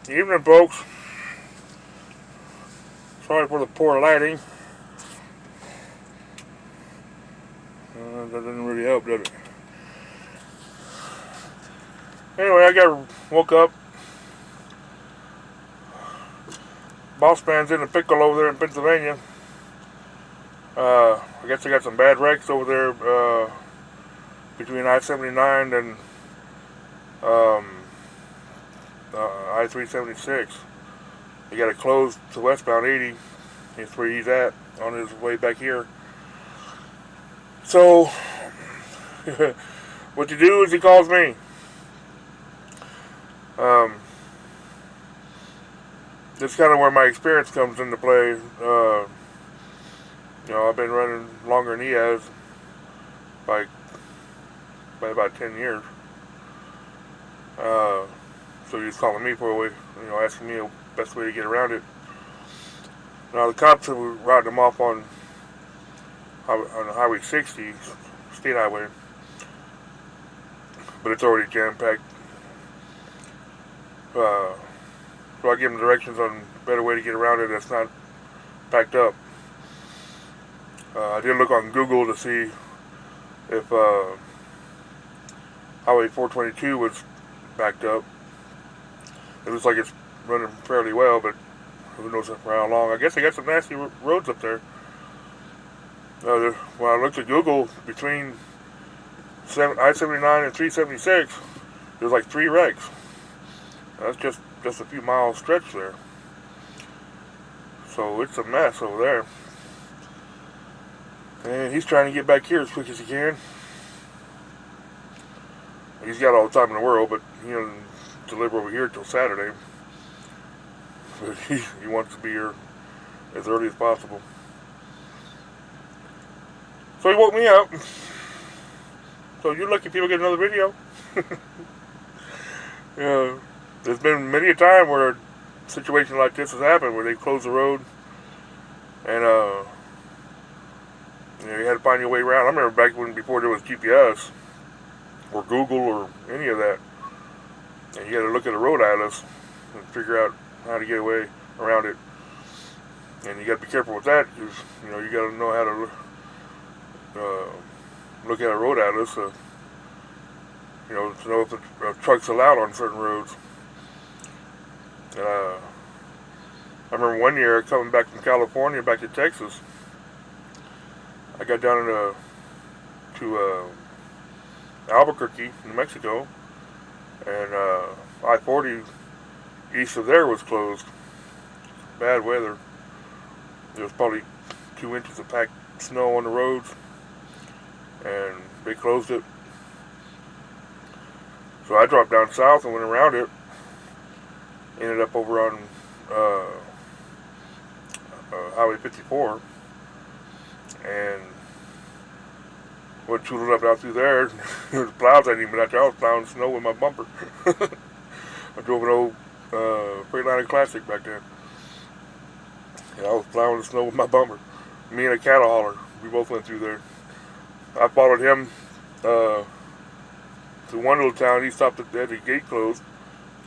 Evening, folks. Sorry for the poor lighting. That didn't really help, did it? Anyway, woke up. Bossman's in the pickle over there in Pennsylvania. I guess they got some bad wrecks over there between I-79 and um, I-376. They got it closed to westbound 80. That's where he's at on his way back here. So, what you do is he calls me. Um, this is kind of where my experience comes into play. I've been running longer than he has by about 10 years. So he's calling me for a way, asking me the best way to get around it. Now the cops are routing him off on Highway 60, State Highway, but it's already jam packed. So I give him directions on a better way to get around it that's not packed up. I did look on Google to see if Highway 422 was backed up. It looks like it's running fairly well, but who knows for how long. I guess they got some nasty roads up there. When I looked at Google, between I-79 and 376, there's like 3 wrecks. That's just a few miles stretch there. So it's a mess over there. And he's trying to get back here as quick as he can. He's got all the time in the world, but he doesn't deliver over here till Saturday. But he wants to be here as early as possible. So he woke me up. So you're lucky people get another video. There's been many a time where a situation like this has happened, where they close the road and you had to find your way around. I remember back before there was GPS or Google or any of that, and you had to look at the road atlas and figure out how to get away around it. And you got to be careful with that, because you got to know how to look at a road atlas to know if a truck's allowed on certain roads. I remember one year coming back from California back to Texas. I got down to Albuquerque, New Mexico, and I-40 east of there was closed. Bad weather. There was probably 2 inches of packed snow on the roads, and they closed it. So I dropped down south and went around it. Ended up over on Highway 54, and went tooling up out through there. The plows hadn't even been out there. I was plowing snow with my bumper. I drove an old Freightliner Classic back then. And I was plowing the snow with my bumper. Me and a cattle hauler, we both went through there. I followed him to one little town. He stopped at the gate closed.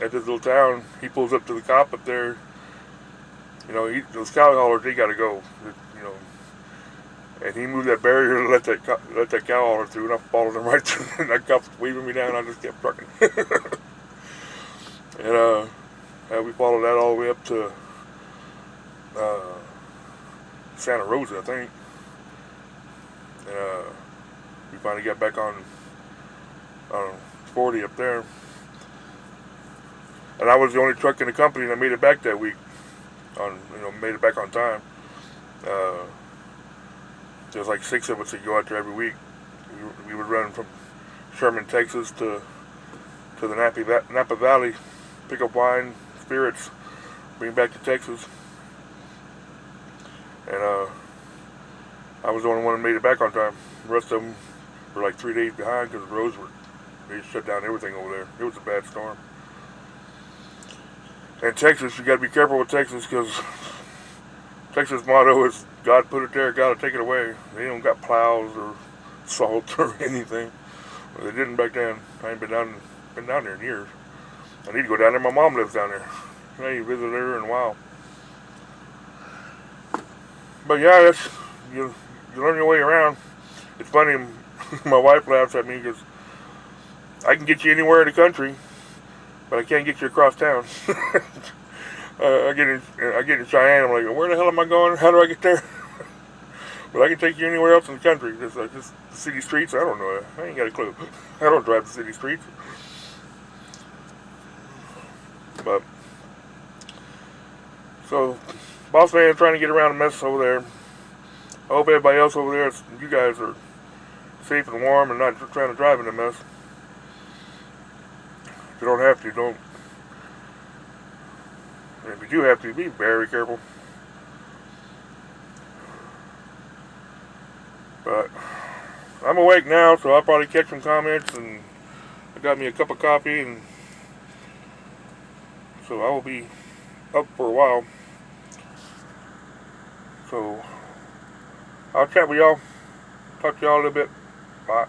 At this little town, he pulls up to the cop up there. Those cattle haulers, they gotta go. And he moved that barrier to let that cow hauler through, and I followed him right through. And that cop was waving me down, and I just kept trucking. And we followed that all the way up to Santa Rosa, I think. And we finally got back on 40 up there. And I was the only truck in the company that made it back that week. Made it back on time. There's like 6 of us that go out there every week. We would run from Sherman, Texas to the Napa Valley, pick up wine, spirits, bring back to Texas. And I was the only one that made it back on time. The rest of them were like 3 days behind because the roads they shut down everything over there. It was a bad storm. And Texas, you got to be careful with Texas, because Texas' motto is God put it there, God will take it away. They don't got plows or salt or anything. Well, they didn't back then. I ain't been down there in years. I need to go down there. My mom lives down there. I ain't visited her in a while. But yeah, that's you learn your way around. It's funny. My wife laughs at me because I can get you anywhere in the country, but I can't get you across town. I get in Cheyenne. I'm like, where the hell am I going? How do I get there? But I can take you anywhere else in the country. Just the city streets. I don't know. I ain't got a clue. I don't drive the city streets. But so, Bossman trying to get around the mess over there. I hope everybody else over there, you guys are safe and warm and not trying to drive in the mess. If you don't have to, don't. And if you do have to, be very careful. But I'm awake now, so I'll probably catch some comments, and I got me a cup of coffee, and so I will be up for a while. So I'll chat with y'all. Talk to y'all a little bit. Bye.